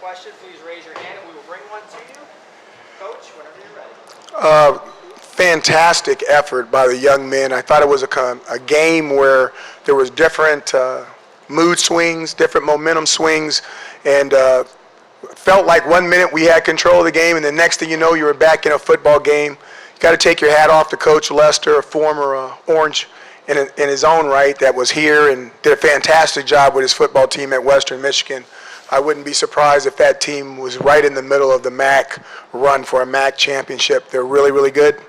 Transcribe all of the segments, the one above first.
question, please raise your hand and we will bring one to you. Coach, whenever you're ready. Fantastic effort by the young men. I thought it was a game where there was different mood swings, different momentum swings, and felt like 1 minute we had control of the game, and the next thing you know, you were back in a football game. You got to take your hat off to Coach Lester, a former Orange in his own right, that was here and did a fantastic job with his football team at Western Michigan. I wouldn't be surprised if that team was right in the middle of the MAC run for a MAC championship. They're really, really good.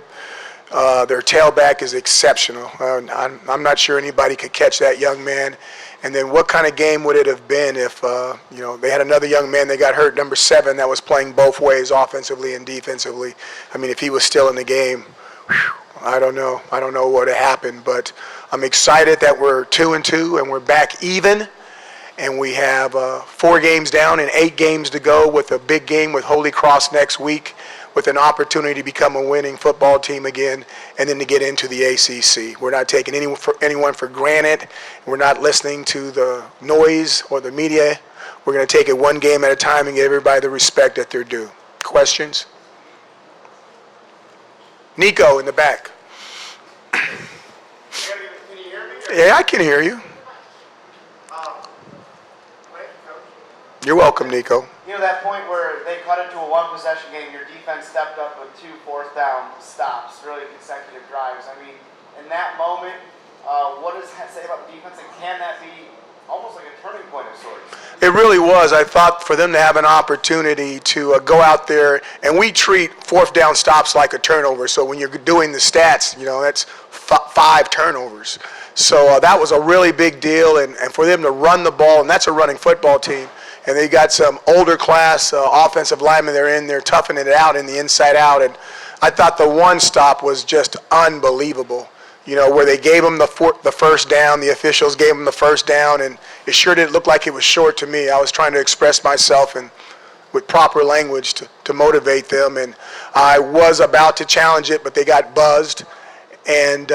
Their tailback is exceptional. I'm not sure anybody could catch that young man. And then what kind of game would it have been if they had another young man that got hurt, number 7, that was playing both ways, offensively and defensively. I mean, if he was still in the game, I don't know. I don't know what would have happened, but I'm excited that we're 2-2 and we're back even. And we have 4 games down and 8 games to go, with a big game with Holy Cross next week, with an opportunity to become a winning football team again, and then to get into the ACC. We're not taking anyone for granted. We're not listening to the noise or the media. We're going to take it one game at a time and give everybody the respect that they're due. Questions? Nico in the back. Can you hear me? Yeah, I can hear you. You're welcome, Nico. You know that point where they cut it to a 1-possession game, your defense stepped up with 2 fourth-down stops, really consecutive drives. I mean, in that moment, what does that say about the defense, and can that be almost like a turning point of sorts? It really was. I thought for them to have an opportunity to go out there, and we treat fourth-down stops like a turnover. So when you're doing the stats, that's 5 turnovers. So that was a really big deal, and for them to run the ball, and that's a running football team. And they got some older class offensive linemen there in there toughening it out in the inside out. And I thought the one stop was just unbelievable. Where they gave them the first down, the officials gave them the first down, and it sure didn't look like it was short to me. I was trying to express myself and with proper language to motivate them. And I was about to challenge it, but they got buzzed. And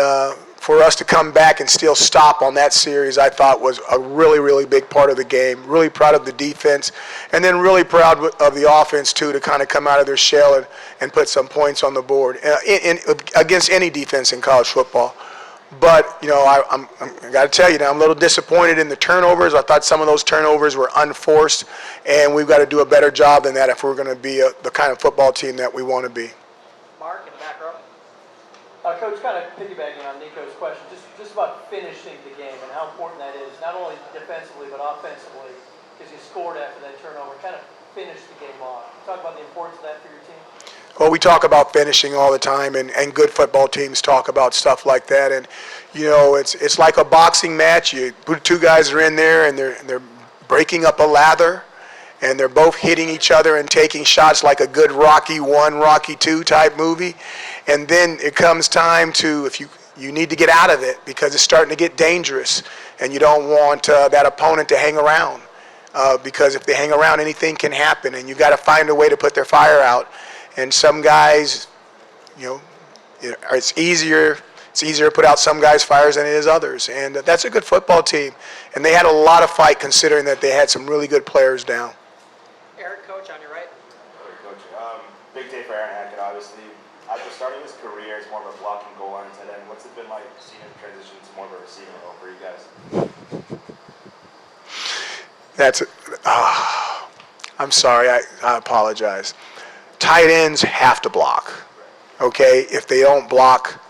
for us to come back and still stop on that series, I thought was a really, really big part of the game. Really proud of the defense, and then really proud of the offense, too, to kind of come out of their shell and put some points on the board against any defense in college football. But, I got to tell you now, I'm a little disappointed in the turnovers. I thought some of those turnovers were unforced, and we've got to do a better job than that if we're going to be the kind of football team that we want to be. Mark in the back row. Coach, kind of piggybacking on Nico's question, just about finishing the game and how important that is, not only defensively but offensively, because you scored after that turnover, kind of finish the game off. Talk about the importance of that for your team. Well, we talk about finishing all the time, and good football teams talk about stuff like that. And, it's like a boxing match. You put 2 guys are in there, and they're breaking up a lather, and they're both hitting each other and taking shots like a good Rocky 1, Rocky 2 type movie. And then it comes time to, if you need to get out of it because it's starting to get dangerous, and you don't want that opponent to hang around because if they hang around, anything can happen, and you got to find a way to put their fire out. And some guys, it's easier to put out some guys' fires than it is others, and that's a good football team. And they had a lot of fight considering that they had some really good players down. Eric, coach, on your right. Coach, big day for Aaron Hackett, obviously. After starting his career as more of a blocking goal line tight end, what's it been like seeing him transition to more of a receiving role for you guys? I'm sorry, I apologize. Tight ends have to block, okay? If they don't block,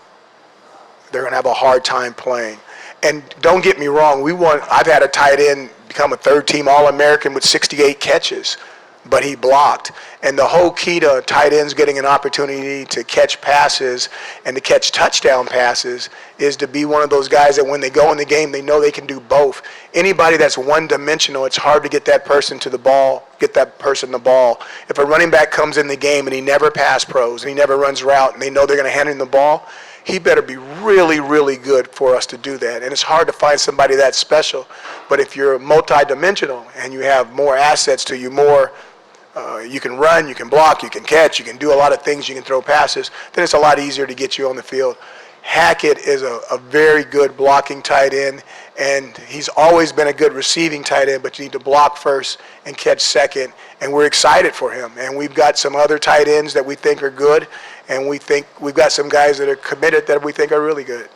they're going to have a hard time playing. And don't get me wrong, I've had a tight end become a third-team All-American with 68 catches, but he blocked. And the whole key to tight ends getting an opportunity to catch passes and to catch touchdown passes is to be one of those guys that when they go in the game, they know they can do both. Anybody that's one-dimensional, it's hard to get that person the ball. If a running back comes in the game and he never pass pros and he never runs route and they know they're going to hand him the ball, he better be really, really good for us to do that. And it's hard to find somebody that special. But if you're multi-dimensional and you have more assets to you, you can run, you can block, you can catch, you can do a lot of things, you can throw passes, then it's a lot easier to get you on the field. Hackett is a very good blocking tight end, and he's always been a good receiving tight end, but you need to block first and catch second, and we're excited for him. And we've got some other tight ends that we think are good, and we think we've got some guys that are committed that we think are really good.